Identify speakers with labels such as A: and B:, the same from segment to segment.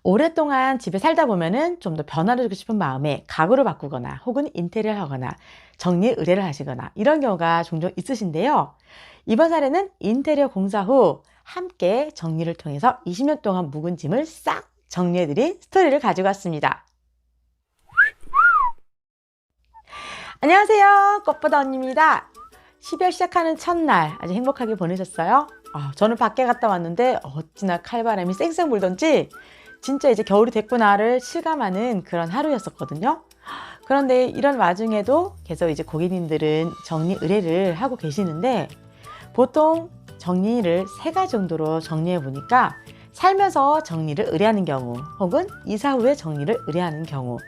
A: 오랫동안 집에 살다 보면은 좀 더 변화를 주고 싶은 마음에 가구를 바꾸거나 혹은 인테리어를 하거나 정리 의뢰를 하시거나 이런 경우가 종종 있으신데요. 이번 사례는 인테리어 공사 후 함께 정리를 통해서 20년 동안 묵은 짐을 싹 정리해드린 스토리를 가지고 왔습니다. 안녕하세요. 꽃보다 언니입니다. 12월 시작하는 첫날 아주 행복하게 보내셨어요? 저는 밖에 갔다 왔는데 어찌나 칼바람이 쌩쌩 불던지 진짜 이제 겨울이 됐구나를 실감하는 그런 하루였었거든요. 그런데 이런 와중에도 계속 이제 고객님들은 정리 의뢰를 하고 계시는데 보통 정리를 3가지 정도로 정리해 보니까 살면서 정리를 의뢰하는 경우 혹은 이사 후에 정리를 의뢰하는 경우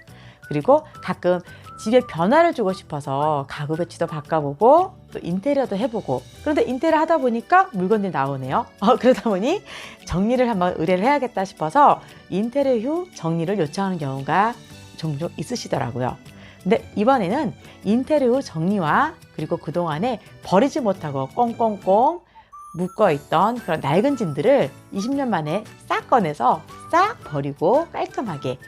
A: 그리고 가끔 집에 변화를 주고 싶어서 가구 배치도 바꿔보고 또 인테리어도 해보고 그런데 인테리어 하다 보니까 물건들이 나오네요. 그러다 보니 정리를 한번 의뢰를 해야겠다 싶어서 인테리어 후 정리를 요청하는 경우가 종종 있으시더라고요. 근데 이번에는 인테리어 후 정리와 그리고 그동안에 버리지 못하고 꽁꽁꽁 묶어있던 그런 낡은 짐들을 20년 만에 싹 꺼내서 싹 버리고 깔끔하게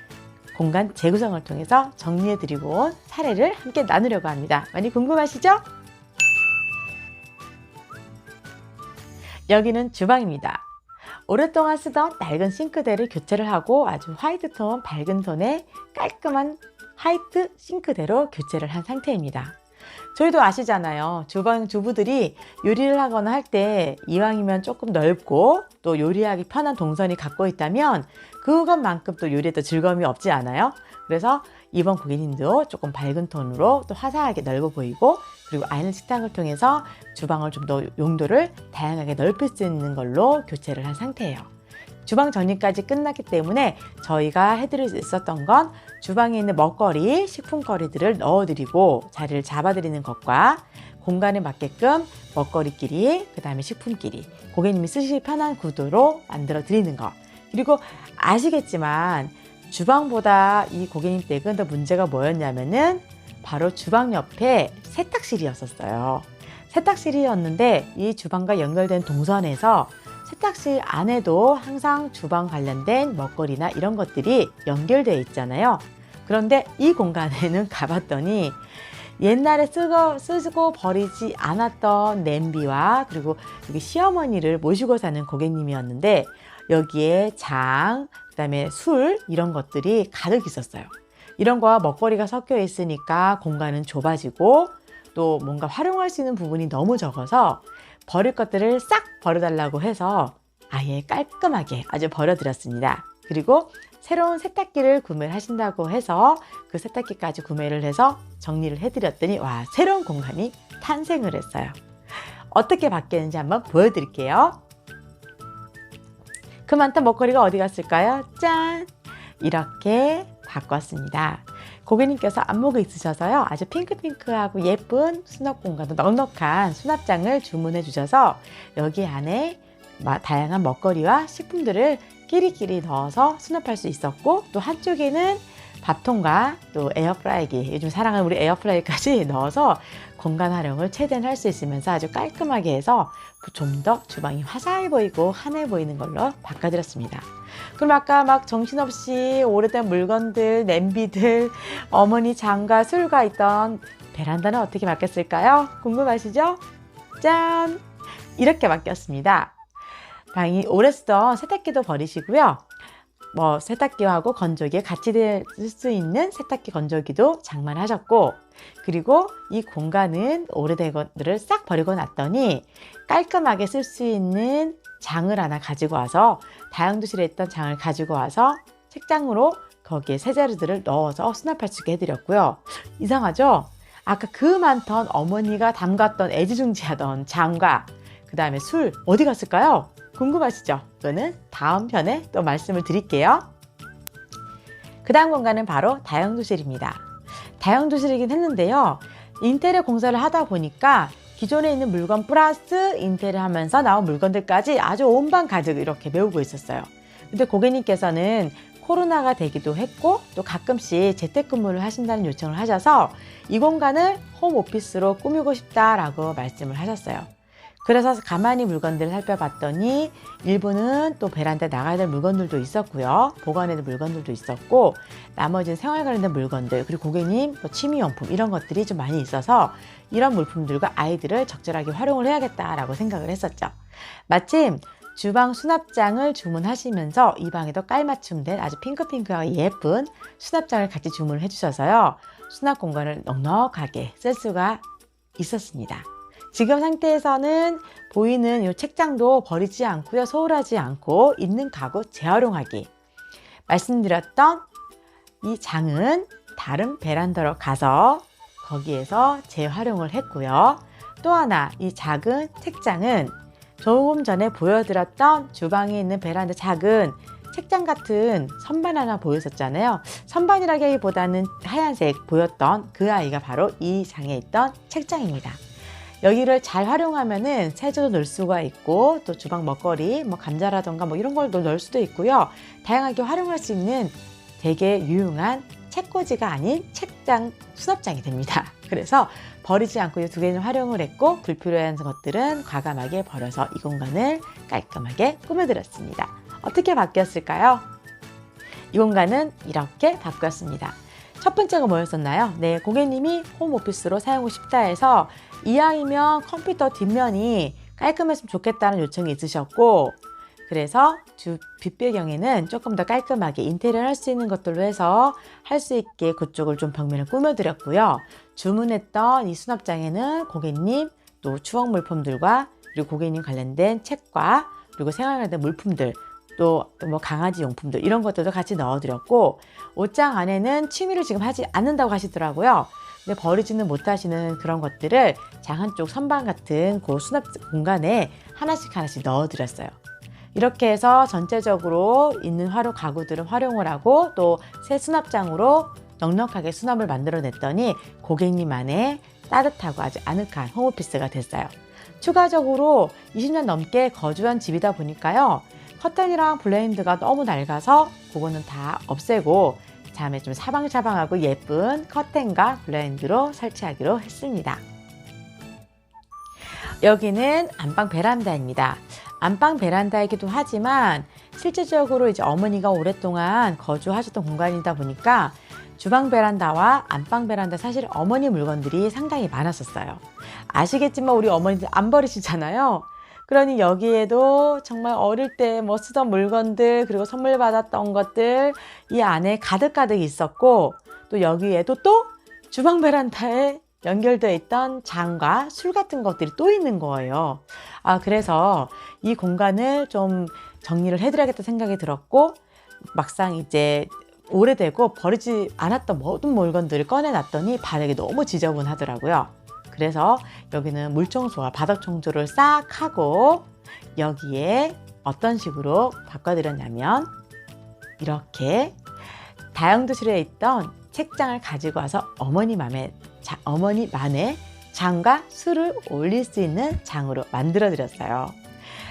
A: 공간 재구성을 통해서 정리해드리고 온 사례를 함께 나누려고 합니다. 많이 궁금하시죠? 여기는 주방입니다. 오랫동안 쓰던 낡은 싱크대를 교체를 하고 아주 화이트톤 밝은 톤의 깔끔한 화이트 싱크대로 교체를 한 상태입니다. 저희도 아시잖아요. 주방 주부들이 요리를 하거나 할 때 이왕이면 조금 넓고 또 요리하기 편한 동선이 갖고 있다면 그것만큼 또 요리에도 즐거움이 없지 않아요? 그래서 이번 고객님도 조금 밝은 톤으로 또 화사하게 넓어 보이고 그리고 아이는 식탁을 통해서 주방을 좀 더 용도를 다양하게 넓힐 수 있는 걸로 교체를 한 상태예요. 주방 정리까지 끝났기 때문에 저희가 해드릴 수 있었던 건 주방에 있는 먹거리, 식품거리들을 넣어드리고 자리를 잡아드리는 것과 공간에 맞게끔 먹거리끼리, 그 다음에 식품끼리 고객님이 쓰시기 편한 구도로 만들어 드리는 것. 그리고 아시겠지만 주방보다 이 고객님 댁은 더 문제가 뭐였냐면은 바로 주방 옆에 세탁실이었었어요. 세탁실이었는데 이 주방과 연결된 동선에서 세탁실 안에도 항상 주방 관련된 먹거리나 이런 것들이 연결되어 있잖아요. 그런데 이 공간에는 가봤더니 옛날에 쓰고 버리지 않았던 냄비와 그리고 여기 시어머니를 모시고 사는 고객님이었는데 여기에 장, 그다음에 술 이런 것들이 가득 있었어요. 이런 거와 먹거리가 섞여 있으니까 공간은 좁아지고 또 뭔가 활용할 수 있는 부분이 너무 적어서 버릴 것들을 싹 버려달라고 해서 아예 깔끔하게 아주 버려드렸습니다. 그리고 새로운 세탁기를 구매를 하신다고 해서 그 세탁기까지 구매를 해서 정리를 해드렸더니 와, 새로운 공간이 탄생을 했어요. 어떻게 바뀌었는지 한번 보여드릴게요. 그 많던 먹거리가 어디 갔을까요? 짠! 이렇게 바꿨습니다. 고객님께서 안목이 있으셔서요. 아주 핑크핑크하고 예쁜 수납 공간도 넉넉한 수납장을 주문해 주셔서 여기 안에 다양한 먹거리와 식품들을 끼리끼리 넣어서 수납할 수 있었고 또 한쪽에는 밥통과 또 에어프라이기, 요즘 사랑하는 우리 에어프라이기까지 넣어서 공간 활용을 최대한 할 수 있으면서 아주 깔끔하게 해서 좀 더 주방이 화사해 보이고 환해 보이는 걸로 바꿔드렸습니다. 그럼 아까 막 정신없이 오래된 물건들, 냄비들, 어머니 장과 술과 있던 베란다는 어떻게 바뀌었을까요? 궁금하시죠? 짠! 이렇게 바뀌었습니다. 방이 오래 쓰던 세탁기도 버리시고요. 세탁기하고 건조기에 같이 쓸 수 있는 세탁기 건조기도 장만하셨고 그리고 이 공간은 오래된 것들을 싹 버리고 났더니 깔끔하게 쓸 수 있는 장을 하나 가지고 와서 다용도실에 있던 장을 가지고 와서 책장으로 거기에 세제들을 넣어서 수납할 수 있게 해드렸고요. 이상하죠? 아까 그 많던 어머니가 담갔던 애지중지하던 장과 그 다음에 술 어디 갔을까요? 궁금하시죠? 이거는 다음 편에 또 말씀을 드릴게요. 그 다음 공간은 바로 다용도실입니다. 다용도실이긴 했는데요. 인테리어 공사를 하다 보니까 기존에 있는 물건 플러스 인테리어 하면서 나온 물건들까지 아주 온 방 가득 이렇게 메우고 있었어요. 근데 고객님께서는 코로나가 되기도 했고 또 가끔씩 재택근무를 하신다는 요청을 하셔서 이 공간을 홈오피스로 꾸미고 싶다라고 말씀을 하셨어요. 그래서 가만히 물건들을 살펴봤더니 일부는 또 베란다에 나가야 될 물건들도 있었고요. 보관해야 될 물건들도 있었고, 나머지는 생활 관련된 물건들, 그리고 고객님 뭐 취미용품 이런 것들이 좀 많이 있어서 이런 물품들과 아이들을 적절하게 활용을 해야겠다라고 생각을 했었죠. 마침 주방 수납장을 주문하시면서 이 방에도 깔맞춤된 아주 핑크핑크하고 예쁜 수납장을 같이 주문을 해주셔서요. 수납 공간을 넉넉하게 쓸 수가 있었습니다. 지금 상태에서는 보이는 이 책장도 버리지 않고요. 소홀하지 않고 있는 가구 재활용하기. 말씀드렸던 이 장은 다른 베란다로 가서 거기에서 재활용을 했고요. 또 하나 이 작은 책장은 조금 전에 보여드렸던 주방에 있는 베란다 작은 책장 같은 선반 하나 보였었잖아요. 선반이라기보다는 하얀색 보였던 그 아이가 바로 이 장에 있던 책장입니다. 여기를 잘 활용하면은 세제도 넣을 수가 있고 또 주방 먹거리, 뭐 감자라던가 뭐 이런 걸 넣을 수도 있고요. 다양하게 활용할 수 있는 되게 유용한 책꽂이가 아닌 책장 수납장이 됩니다. 그래서 버리지 않고 이 두 개는 활용을 했고 불필요한 것들은 과감하게 버려서 이 공간을 깔끔하게 꾸며드렸습니다. 어떻게 바뀌었을까요? 이 공간은 이렇게 바뀌었습니다. 첫 번째가 뭐였었나요? 네, 고객님이 홈오피스로 사용하고 싶다 해서 이왕이면 컴퓨터 뒷면이 깔끔했으면 좋겠다는 요청이 있으셨고, 그래서 뒷배경에는 조금 더 깔끔하게 인테리어를 할 수 있는 것들로 해서 할 수 있게 그쪽을 좀 벽면을 꾸며드렸고요. 주문했던 이 수납장에는 고객님 또 추억 물품들과 그리고 고객님 관련된 책과 그리고 생활 관련된 물품들 또 뭐 강아지 용품들 이런 것들도 같이 넣어드렸고, 옷장 안에는 취미를 지금 하지 않는다고 하시더라고요. 근데 버리지는 못하시는 그런 것들을 장 한쪽 선반 같은 그 수납 공간에 하나씩 넣어드렸어요. 이렇게 해서 전체적으로 있는 가구들은 활용을 하고 또 새 수납장으로 넉넉하게 수납을 만들어냈더니 고객님만의 따뜻하고 아주 아늑한 홈오피스가 됐어요. 추가적으로 20년 넘게 거주한 집이다 보니까요. 커튼이랑 블라인드가 너무 낡아서 그거는 다 없애고 다음에 좀 사방사방하고 예쁜 커튼과 블라인드로 설치하기로 했습니다. 여기는 안방 베란다입니다. 안방 베란다이기도 하지만 실질적으로 이제 어머니가 오랫동안 거주하셨던 공간이다 보니까 주방 베란다와 안방 베란다 사실 어머니 물건들이 상당히 많았었어요. 아시겠지만 우리 어머니들 안 버리시잖아요. 그러니 여기에도 정말 어릴 때 뭐 쓰던 물건들 그리고 선물 받았던 것들 이 안에 가득가득 있었고, 또 여기에도 또 주방 베란다에 연결되어 있던 장과 술 같은 것들이 또 있는 거예요. 그래서 이 공간을 좀 정리를 해드려야겠다 생각이 들었고, 막상 이제 오래되고 버리지 않았던 모든 물건들을 꺼내놨더니 바닥이 너무 지저분하더라고요. 그래서 여기는 물청소와 바닥 청소를 싹 하고 여기에 어떤 식으로 바꿔드렸냐면 이렇게 다용도실에 있던 책장을 가지고 와서 어머니만의 장과 술을 올릴 수 있는 장으로 만들어 드렸어요.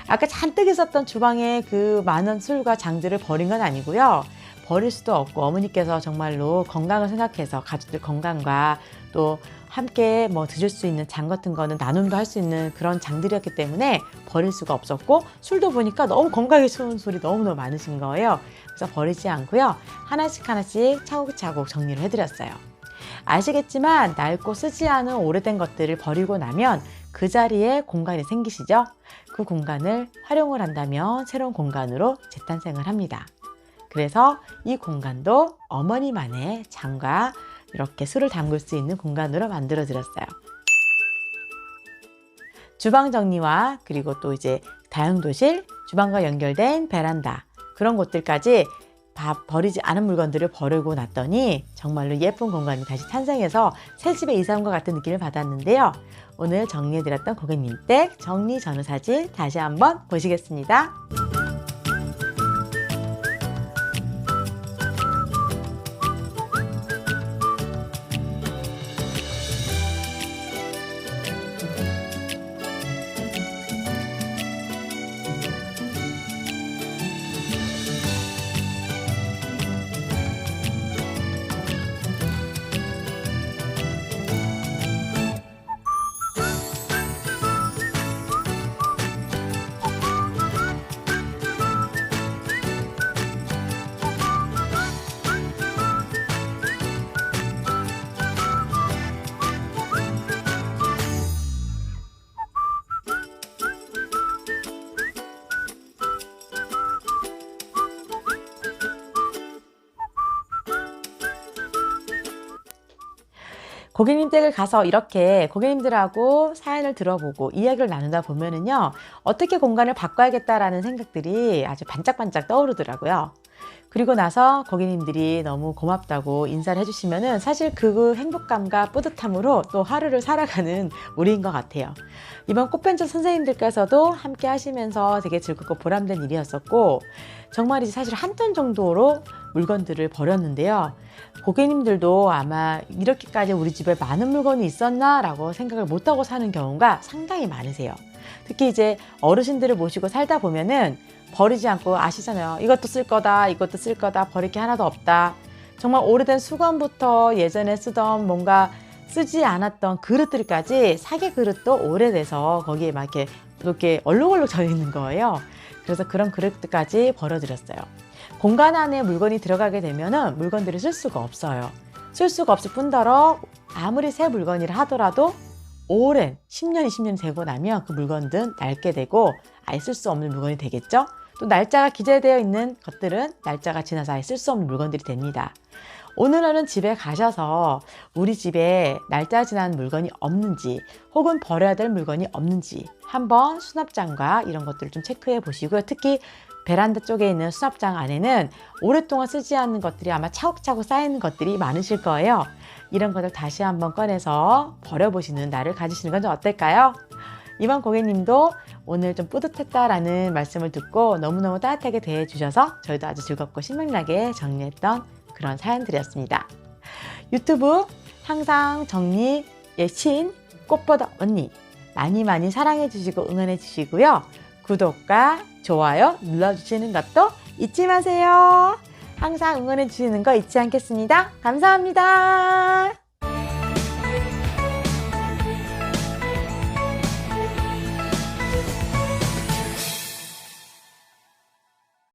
A: 아까 잔뜩 있었던 주방에 그 많은 술과 장들을 버린 건 아니고요. 버릴 수도 없고 어머니께서 정말로 건강을 생각해서 가족들 건강과 또 함께 뭐 드실 수 있는 장 같은 거는 나눔도 할 수 있는 그런 장들이었기 때문에 버릴 수가 없었고, 술도 보니까 너무 건강에 좋은 술이 너무너무 많으신 거예요. 그래서 버리지 않고요. 하나씩 차곡차곡 정리를 해드렸어요. 아시겠지만 낡고 쓰지 않은 오래된 것들을 버리고 나면 그 자리에 공간이 생기시죠? 그 공간을 활용을 한다면 새로운 공간으로 재탄생을 합니다. 그래서 이 공간도 어머니만의 장과 이렇게 술을 담글 수 있는 공간으로 만들어 드렸어요. 주방 정리와 그리고 또 이제 다용도실, 주방과 연결된 베란다 그런 곳들까지 버리지 않은 물건들을 버리고 났더니 정말로 예쁜 공간이 다시 탄생해서 새 집에 이사 온 것 같은 느낌을 받았는데요. 오늘 정리해드렸던 고객님 댁 정리 전후 사진 다시 한번 보시겠습니다. 고객님 댁을 가서 이렇게 고객님들하고 사연을 들어보고 이야기를 나누다 보면은요, 어떻게 공간을 바꿔야겠다라는 생각들이 아주 반짝반짝 떠오르더라고요. 그리고 나서 고객님들이 너무 고맙다고 인사를 해주시면은 사실 그 행복감과 뿌듯함으로 또 하루를 살아가는 우리인 것 같아요. 이번 꽃벤처 선생님들께서도 함께 하시면서 되게 즐겁고 보람된 일이었었고, 정말이지 사실 한 톤 정도로 물건들을 버렸는데요. 고객님들도 아마 이렇게까지 우리 집에 많은 물건이 있었나 라고 생각을 못하고 사는 경우가 상당히 많으세요. 특히 이제 어르신들을 모시고 살다 보면은 버리지 않고, 아시잖아요. 이것도 쓸 거다, 이것도 쓸 거다, 버릴 게 하나도 없다. 정말 오래된 수건부터 예전에 쓰던 뭔가 쓰지 않았던 그릇들까지, 사계 그릇도 오래돼서 거기에 막 이렇게 얼룩얼룩 져 있는 거예요. 그래서 그런 그릇들까지 버려드렸어요. 공간 안에 물건이 들어가게 되면은 물건들을 쓸 수가 없어요. 쓸 수가 없을 뿐더러 아무리 새 물건이라 하더라도 오랜 10년, 20년 되고 나면 그 물건들은 낡게 되고 아예 쓸 수 없는 물건이 되겠죠. 또 날짜가 기재되어 있는 것들은 날짜가 지나서 아예 쓸 수 없는 물건들이 됩니다. 오늘은 집에 가셔서 우리 집에 날짜 지난 물건이 없는지, 혹은 버려야 될 물건이 없는지 한번 수납장과 이런 것들을 좀 체크해 보시고요. 특히 베란다 쪽에 있는 수납장 안에는 오랫동안 쓰지 않는 것들이 아마 차곡차곡 쌓이는 것들이 많으실 거예요. 이런 것들 다시 한번 꺼내서 버려보시는 날을 가지시는 건 좀 어떨까요? 이번 고객님도 오늘 좀 뿌듯했다라는 말씀을 듣고 너무너무 따뜻하게 대해주셔서 저희도 아주 즐겁고 신명나게 정리했던 그런 사연들이었습니다. 유튜브 항상 정리의 신 꽃보다 언니 많이 많이 사랑해 주시고 응원해 주시고요. 구독과 좋아요 눌러주시는 것도 잊지 마세요. 항상 응원해 주시는 거 잊지 않겠습니다. 감사합니다.